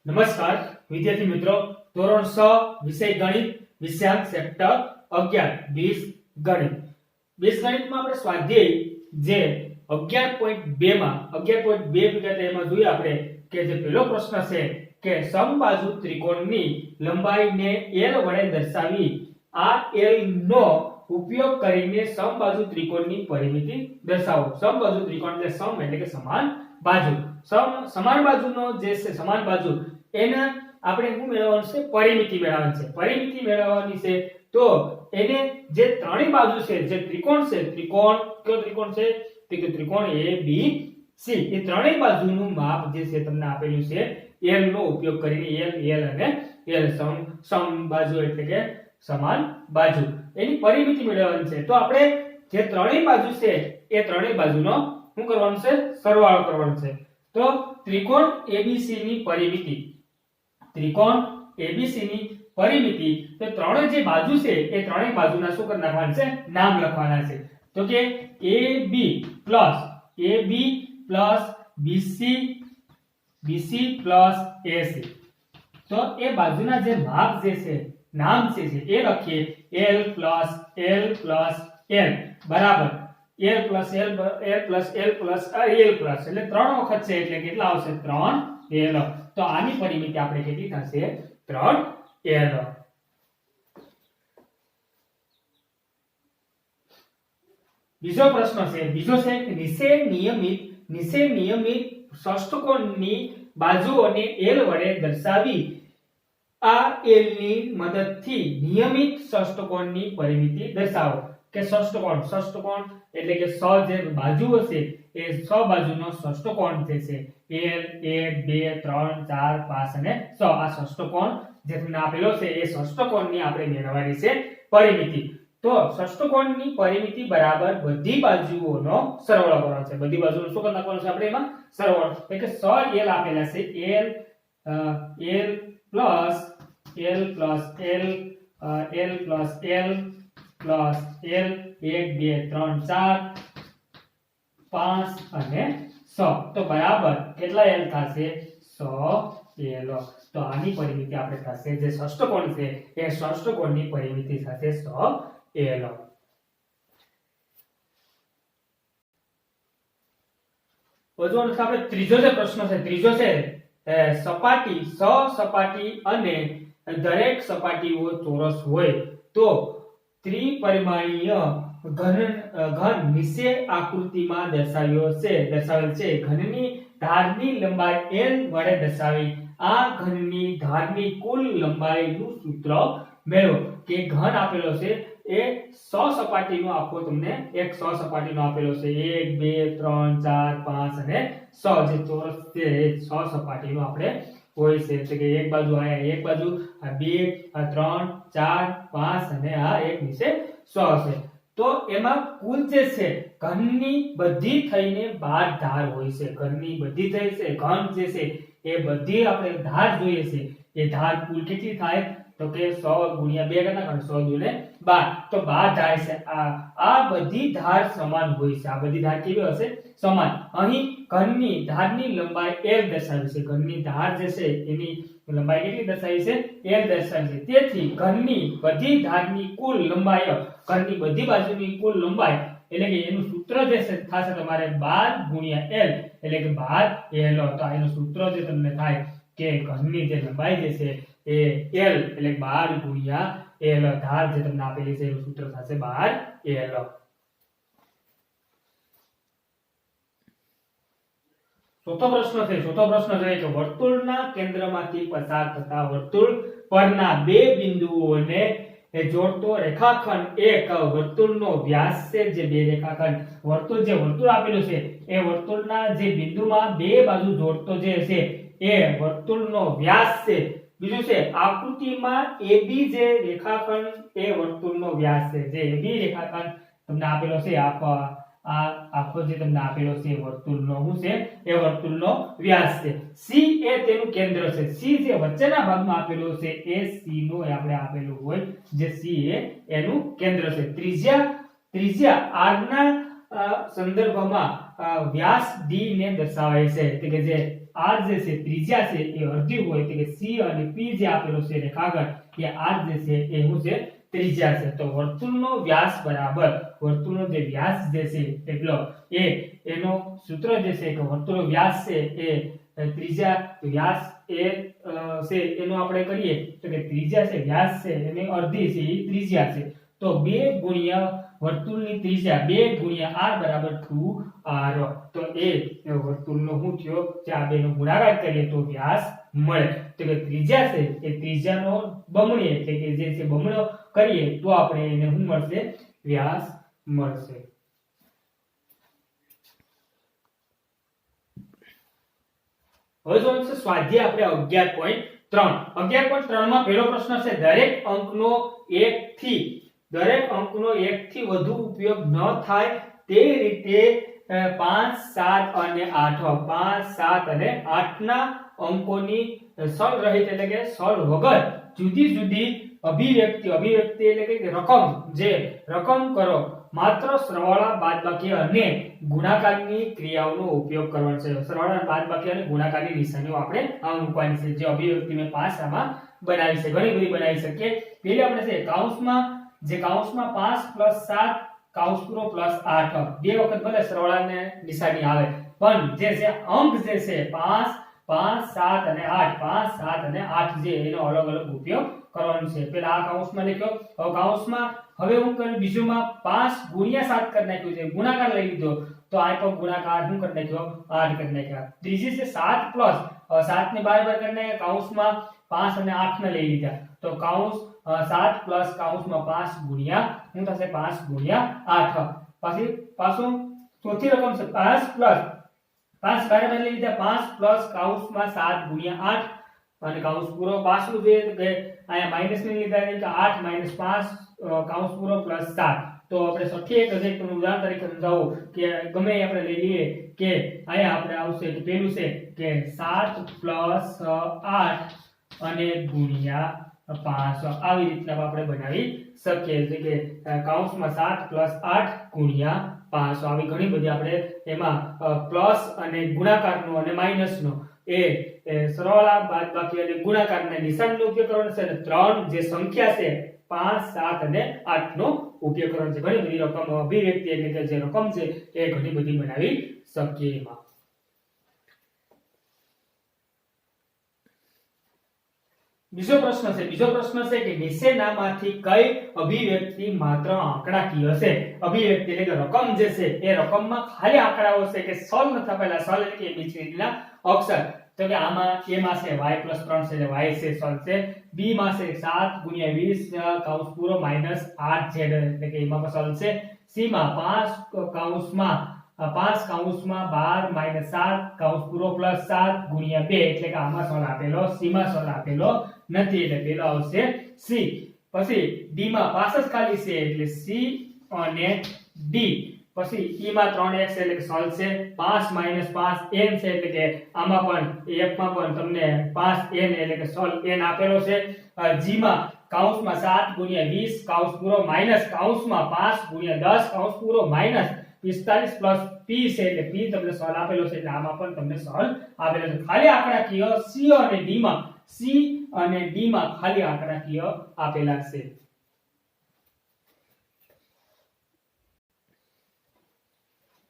નમસ્કાર વિદ્યાર્થી મિત્રો, ધોરણ 6 વિષય ગણિત, વિષયાંક ચેપ્ટર 11 બીજગણિત. બીજગણિતમાં આપણે સ્વાધ્યાય જે 11.2 માં 11.2 વિગતે એમાં જોઈએ આપણે કે જે પહેલો પ્રશ્ન છે કે સમબાજુ ત્રિકોણની લંબાઈને l વડે દર્શાવી આ l નો ઉપયોગ કરીને સમબાજુ ત્રિકોણની પરિમિતિ દર્શાવો. સમબાજુ ત્રિકોણ એટલે સમ એટલે કે સમાન બાજુ. સમાન બાજુનો જે છે સમાન બાજુ એને આપણે શું મેળવવાનું છે? પરિમિતિ મેળવવાની છે. પરિમિતિ મેળવવાની છે તો એને જે ત્રણેય બાજુ છે જે ત્રિકોણ છે, ત્રિકોણ કયો ત્રિકોણ છે? તો કે ત્રિકોણ ABC. એ ત્રણેય બાજુનું માપ જે છે તમને આપેલું છે l નો ઉપયોગ કરીને l અને l સમબાજુ એટલે કે સમાન બાજુ એની પરિમિતિ મેળવવાની છે. તો આપણે જે ત્રણેય બાજુ છે એ ત્રણેય બાજુનો શું કરવાનું છે? સરવાળો કરવાનો છે. તો ત્રિકોણ ABC ની પરિમિતિ, ત્રિકોણ ABC ની પરિમિતિ, તો ત્રણેય જે બાજુ છે એ ત્રણેય બાજુના શું કરી નાખવાના છે? નામ લખવાના છે. તો કે AB plus BC BC plus AC. તો એ બાજુના જે માપ જે છે નામ છે એ લખીએ l plus l plus l બરાબર l plus l plus l plus l plus એટલે ત્રણ વખત છે એટલે કેટલા આવશે? 3l. તો આની પરિમિતિ આપણે કેટલી થશે? 3l. બીજો પ્રશ્ન છે કે નીચે નિયમિત ષષ્ઠકોણની બાજુઓને l વડે દર્શાવી આ l ની મદદથી નિયમિત ષષ્ઠકોણની પરિમિતિ દર્શાવો. કે ષષ્ઠકોણ એટલે કે 6 જે બાજુઓ છે એ 6 બાજુનો ષષ્ઠકોણ જે છે l 1 2 3 4 5 અને 6 આ ષષ્ઠકોણ જે તમને આપેલો છે એ ષષ્ઠકોણની આપણે મેળવવાની છે પરિમિતિ. તો ષષ્ઠકોણની પરિમિતિ બરાબર બધી બાજુઓનો સરવાળો કરવાનો છે. બધી બાજુનો શું કરી નાખવાનો છે આપણે એમાં? સરવાળો. એટલે કે 6l આપેલા છે l plus l plus l plus l plus l 1 2 3 4 5 અને 6 તો બરાબર કેટલા l થશે? 6l. તો આની પરિમિતિ આપણે થશે જે ષષ્ઠકોણ છે એ ષષ્ઠકોણની પરિમિતિ થશે 6l. વધુ આપણે ત્રીજો જે પ્રશ્ન છે સપાટી અને દરેક સપાટીઓ ચોરસ હોય તો ત્રિપરિમાણીય ઘન નીચે આકૃતિમાં દર્શાવેલ છે ઘનની ધારની લંબાઈ l વડે દર્શાવી આ ઘનની ધારની કુલ લંબાઈનું સૂત્ર મેળવો. કે ઘન આપેલો છે એ 100 સપાટીનો આખો તમને એક 100 સપાટીનો આપેલો છે 1 2 3 4 5 અને 100 જે ચોરસ છે એ 100 સપાટીનો આપણે હોય છે. એટલે કે એક બાજુ આ એક બાજુ આ 2 આ 3 4 5 અને આ એક નીચે 100 છે. તો એમાં કુલ જે છે ઘનની બધી થઈને 12 ધાર હોય છે. ઘનની બધી થઈ છે ઘન જે છે એ બધી આપણે ધાર જોઈએ છે. એ ધાર કુલ કેટલી થાય? તો કે 100 ગુણ્યા 2 કેટલા થાય? 100 દુને 12. તો 12 ધાર છે. આ બધી ધાર સમાન હોય છે. આ બધી ધાર કેવી હશે? સમાન. અહીં ઘનની ધારની લંબાઈ l દર્શાવી છે. ઘનની ધાર જે છે એની લંબાઈ કેટલી દર્શાવી છે? l દર્શાવી છે. તેથી ઘનની બધી ધારની કુલ લંબાઈ, ઘનની બધી બાજુની કુલ લંબાઈ એટલે કે એનું સૂત્ર જે છે થશે તમારે 12 ગુણ્યા l એટલે કે 12l. તો એનું સૂત્ર જે તમને થાય કે ઘનની જે લંબાઈ જે છે એ l એટલે 12 ગુણ્યા l ધાર જે તમને આપેલી છે એનું સૂત્ર થશે 12l. ચોથો પ્રશ્ન છે કે વર્તુળના કેન્દ્રમાંથી પસાર થતા વર્તુળ પરના બે બિંદુઓને જોડતો રેખાખંડ એક વર્તુળનો વ્યાસ છે. જે બે રેખાખંડ વર્તુળ આપેલું છે એ વર્તુળના જે બિંદુમાં બે બાજુ જોડતો જે છે એ વર્તુળનો વ્યાસ છે. બીજું છે આકૃતિમાં AB જે રેખાખંડ એ વર્તુળનો વ્યાસ છે. જે AB રેખાખંડ તમને આપેલો છે આખો જે તમને આપેલો છે વર્તુળનો શું છે? એ વર્તુળનો વ્યાસ છે. C એ તેનું કેન્દ્ર છે. C જે વચ્ચેના ભાગમાં આપેલું છે એ C નું આપણે આપેલું હોય જે C એ એનું કેન્દ્ર છે. ત્રિજ્યા r ના સંદર્ભમાં વ્યાસ d ને દર્શાવાય છે. એટલે કે જે r જે છે ત્રિજ્યા છે એ અડધી હોય એટલે કે c અને p જે આપેલો છે રેખાખંડ કે r જે છે એ શું છે ત્રિજ્યા છે તો વર્તુળનો વ્યાસ બરાબર વર્તુળનો જે વ્યાસ જે છે એટલો એ એનો સૂત્ર જે છે કે વર્તુળનો વ્યાસ છે એ ત્રિજ્યા વ્યાસ એ છે એનો આપણે કરીએ તો કે ત્રિજ્યા છે વ્યાસ છે એની અડધી છે એ ત્રિજ્યા છે તો 2 ગુણ્યા વર્તુળની ત્રિજ્યા 2 ગુણ્યા r બરાબર 2r તો એ વર્તુળનો શું થયો જે આ બેનો ગુણાકાર કરીએ તો વ્યાસ મળે તો કે ત્રિજ્યા છે એ ત્રિજ્યાનો બમણી એટલે કે જે છે બમણો કરીએ તો આપણે એને શું મળશે વ્યાસ મળશે હવે જોવાનું છે સ્વાધ્યાય આપણે 11.3 માં પહેલો પ્રશ્ન છે દરેક અંકનો 1 થી વધુ ઉપયોગ ન થાય તે રીતે 5 7 અને 8 5 7 અને 8 ના અંકોની સળ રહિત એટલે કે સળ વગર જુદી જુદી અભિવ્યક્તિ એટલે કે રકમ કરો માત્ર સરવાળા બાદબાકી અને ગુણાકારની ક્રિયાઓનો ઉપયોગ કરવાનો છે સરવાળા બાદબાકી અને ગુણાકારની નિશાનીઓ આપણે આ મૂકવાની છે જે અભિવ્યક્તિ મેં 5 આમાં બનાવી છે ઘણી બધી બનાવી શકીએ પહેલી આપણે છે કૌંસમાં 5 + 7 કૌંસ પૂરો +8 બે વખત ભલે સરવાળાને નિશાની આવે પણ જે છે અંક જે છે 5 7 અને 8 5 7 અને 8 જે એનો અલગ અલગ ઉપયોગ કરવાનો છે પહેલા આ કૌંસમાં લખ્યો હવે કૌંસમાં હવે હું કરી બીજુંમાં 5 ગુણ્યા 7 કરી નાખ્યું છે ગુણાકાર લઈ લીધો તો આ પણ ગુણાકાર હું કરી નાખ્યો 8 કરી નાખ્યા ત્રીજી છે 7 પ્લસ 7 ને બરાબર કરીને કૌંસમાં 5 અને 8 ને લઈ લીધા તો કૌંસ 7 પ્લસ કૌંસમાં 5 ગુણ્યા શું થશે 5 ગુણ્યા 8 પછી પાછું ચોથી રકમ છે 5 પ્લસ 5 બરાબર લઈ લીધા 5 પ્લસ કૌંસમાં 7 ગુણ્યા 8 અને કૌંસ પૂરો પાછું જે કે અહીંયા માઈનસ ને લીધા એટલે 8 - 5 કૌંસ પૂરો +7 તો આપણે છઠ્ઠી એક અધિકનું ઉદાહરણ તરીકે સમજાવું કે ગમે આપણે લઈ લઈએ કે અહીંયા આપણે આવશે કે પહેલું છે કે 7 + 8 અને ગુણ્યા 5 આવી રીતના આપણે બનાવી શકીએ એટલે કે કૌંસમાં 7 + 8 ગુણ્યા 5 આવી ઘણી બધી આપણે એમાં પ્લસ અને ગુણાકારનો અને માઈનસનો એ સરવાળા બાદબાકી અને ગુણાકારના નિશાનનો ઉપયોગ કરવાનો છે અને ત્રણ જે સંખ્યા છે 5 7 અને 8 નો ઉપયોગ કરવાનો છે ઘણી બધી રકમ અભિવ્યક્તિ એટલે કે જે રકમ છે એ ઘણી બધી બનાવી શકીએ એમાં બીજો પ્રશ્ન છે કે નીચેનામાંથી કઈ અભિવ્યક્તિ માત્ર આંકડાકીય છે અભિવ્યક્તિ એટલે કે રકમ જે છે એ રકમમાં ખાલી આંકડાઓ છે કે સળ ન થયેલા સળ એટલે કે બીજના અક્ષર તો કે આમાં a માં છે y + 3 છે એટલે y છે સળ છે b માં છે 7 * 20 કૌંસ પૂરો -8z એટલે કે એમાં પણ સળ છે c માં 5 કૌંસમાં 12 - 7 કૌંસ પૂરો +7 * 2 એટલે કે આમાં સળ આપેલો c માં સળ આપેલો નથી એટલે પેલો આવશે c પછી d માં 5 જ ખાલી છે એટલે c અને d પછી e માં 3x એટલે કે સળ છે 5 - 5 n છે એટલે કે આમાં પણ f માં પણ તમને 5n એટલે કે સળ n આપેલો છે g માં કૌંસમાં 7 * 20 કૌંસ પૂરો માઈનસ કૌંસમાં 5 * 10 કૌંસ પૂરો માઈનસ 45 + p છે એટલે p તમને સળ આપેલો છે એટલે આમાં પણ તમને સળ આપેલો છે ખાલી આંકડાકીય c અને d માં ખાલી આંકડાકીય આપેલા છે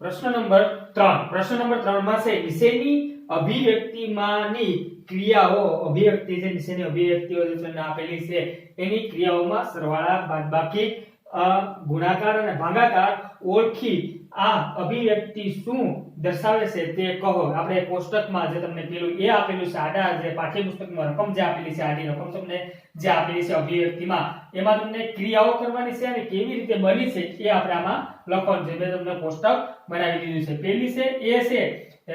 પ્રશ્ન નંબર 3 માં છે નીચેની અભિવ્યક્તિમાંની ક્રિયાઓ અભિવ્યક્તિ જે નીચેની અભિવ્યક્તિઓ જે તમને આપેલી છે એની ક્રિયાઓમાં સરવાળા બાદબાકી ગુણાકાર અને ભાગાકાર ઓળખી આ અભિવ્યક્તિ શું દર્શાવે છે તે કહો આપણે કોષ્ટકમાં જે તમને પેલું એ આપેલું છે આડા જે પાઠ્યપુસ્તકમાં રકમ જે આપેલી છે આડી રકમ તમને જે આપેલી છે અભિવ્યક્તિમાં એમાં તમને ક્રિયાઓ કરવાની છે અને કેવી રીતે બની છે એ આપણે આમાં લખવાનું છે મેં તમને કોષ્ટક બનાવી દીધું છે પહેલી છે એ છે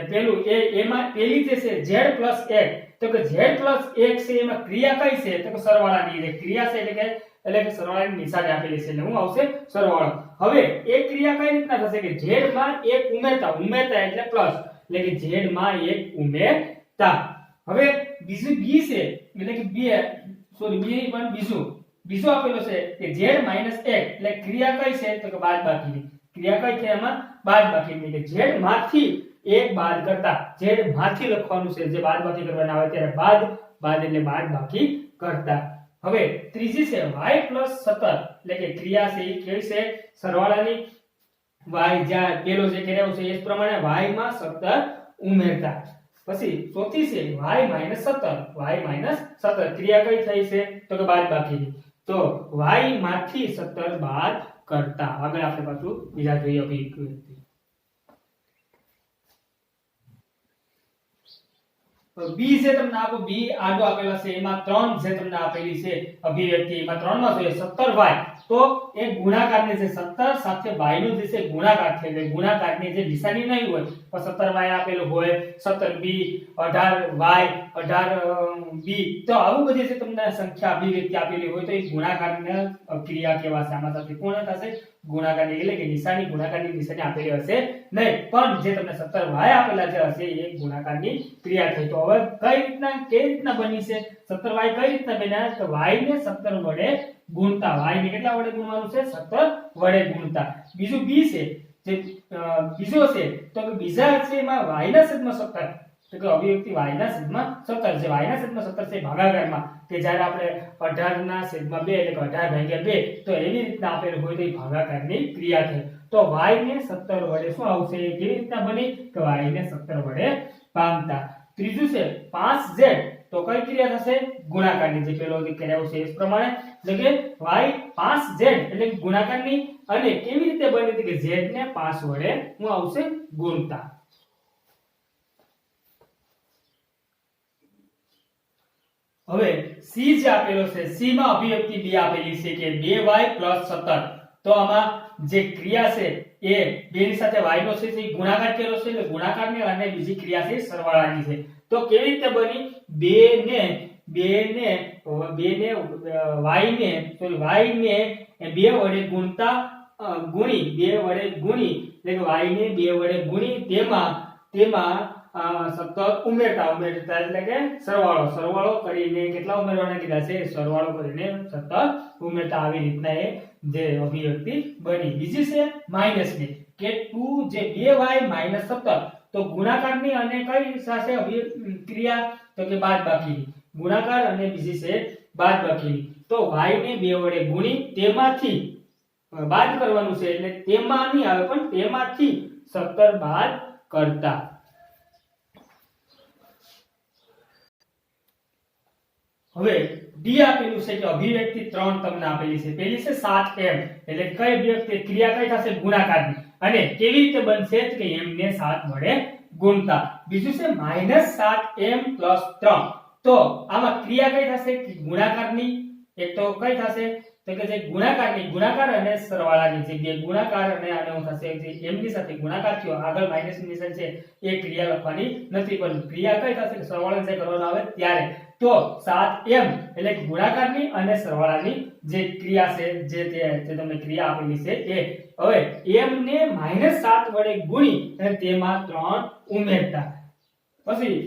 પેલું એમાં પેલી જે છે z + 1 તો કે z + 1 છે એમાં ક્રિયા કઈ છે તો કે સરવાળાની જે ક્રિયા છે એટલે કે સરવાળાની નિશાની આપેલી છે એટલે હું આવશે સરવાળો હવે એક ક્રિયા કઈ રીતના થશે કે z માં 1 ઉમેરતા એટલે પ્લસ એટલે કે z માં 1 ઉમેરતા હવે બીજું b છે એટલે કે બીજું આપેલું છે કે z - 1 એટલે ક્રિયા કઈ છે તો કે બાદબાકીની ક્રિયા કઈ છે એમાં બાદબાકીની કે z માંથી 1 બાદ કરતા, z માંથી લખવાનું છે, જે બાદબાકી કરવાના આવે ત્યારે બાદ એટલે બાદબાકી કરતા. હવે ત્રીજી છે y + 17 એટલે કે ક્રિયા છે એ કેવી છે? સરવાળાની. y જ્યાં પેલો જે કર્યો છે એ જ પ્રમાણે y માં 17 ઉમેરતા. પછી ચોથી છે y - 17 ક્રિયા કઈ થઈ છે? તો કે બાદબાકીની. તો y માંથી 17 બાદ કરતા. આગળ આપણે પાછું બીજા જોઈએ અભિવ્યક્તિ. b છે તમને આપો, b આડો આપેલા છે, એમાં 3 જે તમને આપેલી છે અભિવ્યક્તિ, એમાં 3 માં જોઈએ 17y. તો એ ગુણાકારને જે 17 સાથે y નો જે છે ગુણાકાર છે, એટલે ગુણાકારની જે નિશાની નહીં હોય તો 17y આપેલું હોય, 17b, 18y, 18b, તો આવું બધી જે તમને સંખ્યા અભિવ્યક્તિ આપેલી હોય તો એ ગુણાકારની ક્રિયા કહેવાશે. આમાં સાથે કોણ થશે? ગુણાકારની, એટલે કે નિશાની, ગુણાકારની નિશાની આપેલી હશે નહીં, પણ જે તમને 17y આપેલા જે હશે એ ગુણાકારની ક્રિયા થઈ. તો હવે કેવી રીતના બની છે? 17y કઈ રીતના બન્યા? તો y ને 17 વડે ગુણતા. y ને કેટલા વડે ગુણવાનું છે? 17 વડે ગુણતા. બીજું b છે, જે બીજો છે તો કે બીજા છે એમાં y ના છેદમાં 17, તો કે અભિવ્યક્તિ y ના છેદમાં 17 છે. y ના છેદમાં 17 છે ભાગાકારમાં, કે જ્યારે આપણે 18 ના છેદમાં 2 એટલે કે 18 ભાગ્યા 2, તો એવી રીતના આપેલું હોય તો એ ભાગાકારની ક્રિયા થઈ. તો y ને 17 વડે શું આવશે? કેવી રીતના બની? તો y ને 17 વડે ભાગતા. ત્રીજું છે 5z, તો કઈ ક્રિયા થશે? ગુણાકારની, જે પેલો જે કર્યો છે એ પ્રમાણે, એટલે કે y 5z એટલે ગુણાકારની. અને કેવી રીતે બની હતી? કે z ને 5 વડે શું આવશે? ગુણતા. હવે c જે આપેલો છે, c માં અભિવ્યક્તિ b આપેલી છે કે 2y + 17. તો આમાં જે ક્રિયા છે એ 2 ની સાથે y નો છે એ ગુણાકાર કર્યો છે, એટલે ગુણાકારની, અને બીજી ક્રિયા છે સરવાળાની છે. તો કેવી રીતે બની? 2 ને y ને 2 વડે ગુણતા, ગુણી 2 વડે ગુણી, એટલે કે y ને 2 વડે ગુણી તેમાં 17 ઉમેરતા એટલે કે સરવાળો કરીને કેટલા ઉમેરવાના કીધા છે? સરવાળો કરીને 17 ઉમેરતા. આવી રીતના એ જે અભિવ્યક્તિ બની. બીજી છે માઈનસની, કે 2 જે 2y - 17, તો ગુણાકારની અને કઈ સાથે ક્રિયા? તો કે બાદબાકીની. ગુણાકાર અને બીજી છે બાદબાકીની. તો y ને 2 વડે ગુણી તેમાંથી બાદ કરવાનું છે, એટલે તેમાં નહીં આવે પણ તેમાંથી 17 બાદ કરતા. હવે d આપેલું છે કે અભિવ્યક્તિ 3 તમને આપેલી છે. પહેલી છે 7m, એટલે કઈ અભિવ્યક્તિ? ક્રિયા કઈ થશે? ગુણાકારની. અને કેવી રીતે બનશે? કે m ને 7 વડે ગુણતા. બીજું છે -7m + 3. તો આમાં ક્રિયા કઈ થશે? કે ગુણાકારની. એક તો કઈ થશે? તો કે જે ગુણાકારની, ગુણાકાર અને સરવાળાની, જે બે ગુણાકાર અને આનો થશે, જે m ની સાથે ગુણાકાર થયો, આગળ માઈનસ ની નિશાન છે એ ક્રિયા લખવાની નથી, પણ ક્રિયા કઈ થશે? સરવાળો જે કરવાનો આવે ત્યારે. તો 7m એટલે ગુણાકારની અને સરવાળાની જે ક્રિયા છે, જે તમને ક્રિયા આપેલી છે એ. હવે m ને -7 વડે ગુણી અને તેમાં 3 ઉમેરતા. પછી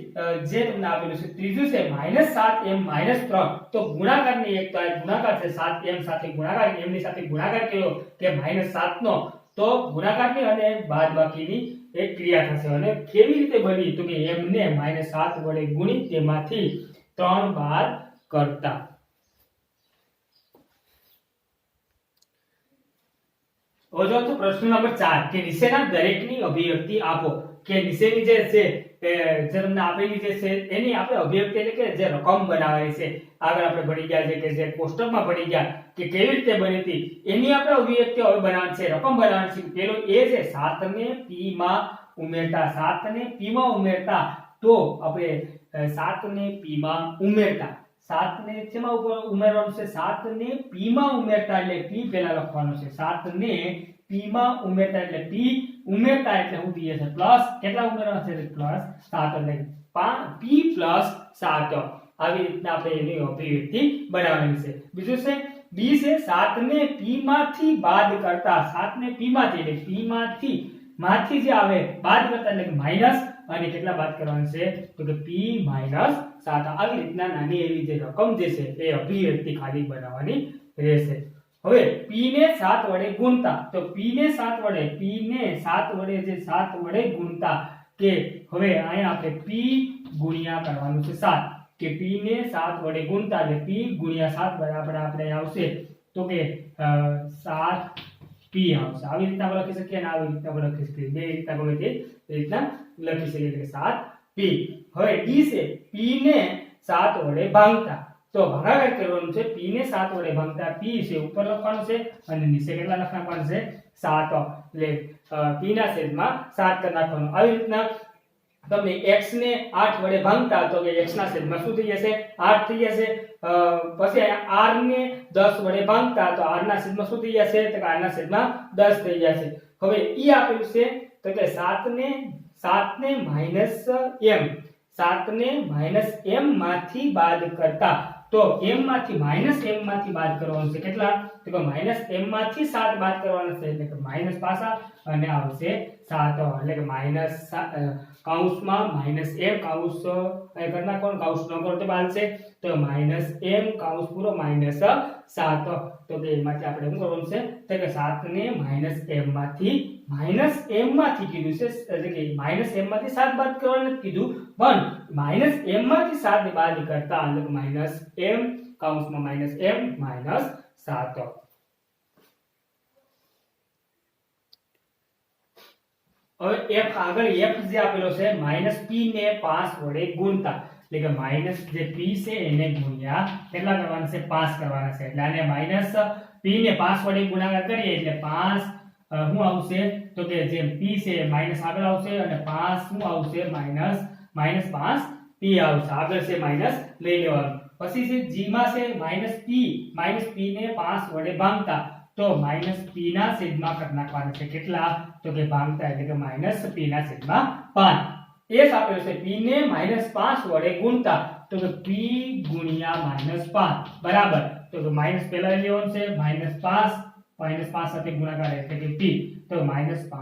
જે તમને આપેલું છે ત્રીજું છે -7m - 3. તો ગુણાકારની, એક તો આ ગુણાકાર છે 7m સાથે ગુણાકાર, m ની સાથે ગુણાકાર કર્યો કે -7 નો, તો ગુણાકારની અને બાદબાકીની એક ક્રિયા થશે. અને કેવી રીતે બની? તો કે m ને -7 વડે ગુણી તેમાંથી 3 બાદ કરતા. હવે જો તો પ્રશ્ન નંબર 4 કે નીચેના દરેકની અભિવ્યક્તિ આપો. કે નીચેની જે છે જે તમને આપેલી જે છે એની આપણે અભિવ્યક્તિ એટલે કે જે રકમ બનાવવાની છે. આગળ આપણે ભણી ગયા છે કે જે કોષ્ટકમાં ભણી ગયા કે કેવી રીતે બની હતી, એની આપણે અભિવ્યક્તિ હવે બનાવવાની છે, રકમ બનાવવાની છે. પેલો એ છે 7 ને p માં ઉમેરતા. 7 ને p માં ઉમેરતા. તો આપણે 7 ને p માં ઉમેરતા. 7 ને શેમાં ઉમેરવાનું છે? 7 ને p માં ઉમેરતા, એટલે p પહેલા લખવાનું છે. 7 ને p માં ઉમેરતા, એટલે p ઉમેરતા એટલે શું થશે? પ્લસ. કેટલા ઉમેરવાના છે? પ્લસ 7, એટલે p પ્લસ 7. આવી રીતના આપણે એની અભિવ્યક્તિ બનાવવાની છે. બીજું છે b છે 7 ને p માંથી બાદ કરતા. 7 ને p માંથી, એટલે p માંથી જે આવે બાદ કરતા, એટલે કે માઈનસ. અને કેટલા બાદ કરવાના છે? તો કે p - 7. આવી રીતના નાની એવી જે રકમ જે છે એ અભિવ્યક્તિ ખાલી બનાવવાની રહેશે. હવે p ને 7 વડે ગુણતા. તો p ને 7 વડે જે 7 વડે ગુણતા કે હવે અહીંયા આપણે p ગુણ્યા કરવાનું છે 7 કે p ને 7 વડે ગુણતા એટલે p ગુણ્યા 7 બરાબર આપણે આવશે તો કે 7p આવશે. આવી રીતે આપણે લખી શકીએ અને આવી રીતે આપણે લખી શકીએ, બે રીતે ગમે તે રીતના લખી શકીએ એટલે 7p. હવે d છે p ને 7 વડે ભાંગતા, તો ભાગાકાર કરવાનું છે. p ને 7 વડે ભાંગતા p છે ઉપર લખવાનું છે અને નીચે કેટલા લખવાનું છે 7, એટલે p ના છેદમાં 7 કરી નાખવાનું. આવી રીતના તમને x ને 8 વડે ભાંગતા તો કે x ના છેદમાં શું થઈ જશે 8 થઈ જશે. પછી r ને 10 વડે ભાંગતા તો r ના છેદમાં શું થઈ જશે તો કે r ના છેદમાં 10 થઈ જશે. હવે ઈ આપેલું છે તો કે 7 ને -m માંથી બાદ કરતા, તો m માંથી -m માંથી બાદ કરવાનું છે. કેટલા તો કે -m માંથી 7 બાદ કરવાના છે એટલે કે માઈનસ પાછા અને આવશે 7, એટલે કે માઈનસ કૌંસમાં -m કૌંસ અહીં કરી નાખવાનું, કૌંસ ન કરો તો બાલશે તો -m કૌંસ પૂરો -7, તો કે એમાંથી આપણે શું કરવાનું છે તો કે 7 ને -m માંથી કીધું છે એટલે કે -m માંથી 7 બાદ કરવાનું નથી કીધું, પણ -m માંથી 7 બાદ કરતા એટલે કે -m કૌંસમાં -m -7. હવે f આગળ f જે આપેલો છે -p ને 5 વડે ગુણતા, એટલે કે માઈનસ જે p છે એને ગુણ્યા કેટલા કરવાના છે 5 કરવાના છે. એટલે આને -p ને 5 વડે ગુણાકાર કરીએ એટલે 5 શું આવશે તો કે જે p છે માઈનસ આગળ આવશે અને 5 શું આવશે -5p આવશે. આગળ છે માઈનસ લઈ લેવાનું. પછી છે g માં છે -p ને 5 વડે ભાંગતા, તો -p ના છેદમાં કરી નાખવાના છે. કેટલા તો કે ભાંગતા એટલે કે -p ના છેદમાં 5. s આપેલું છે p ને -5 વડે ગુણતા, તો કે p ગુણ્યા -5 બરાબર, તો કે માઈનસ પહેલા લેવાનું છે -5 સાથે ગુણાકાર એટલે કે p, તો -5p.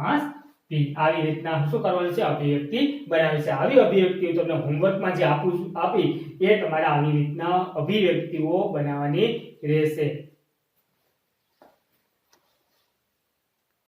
આવી રીતના શું કરવાનું છે અભિવ્યક્તિ બનાવી છે. આવી અભિવ્યક્તિઓ તમને હોમવર્કમાં જે આપી એ તમારે આવી રીતના અભિવ્યક્તિઓ બનાવવાની રહેશે.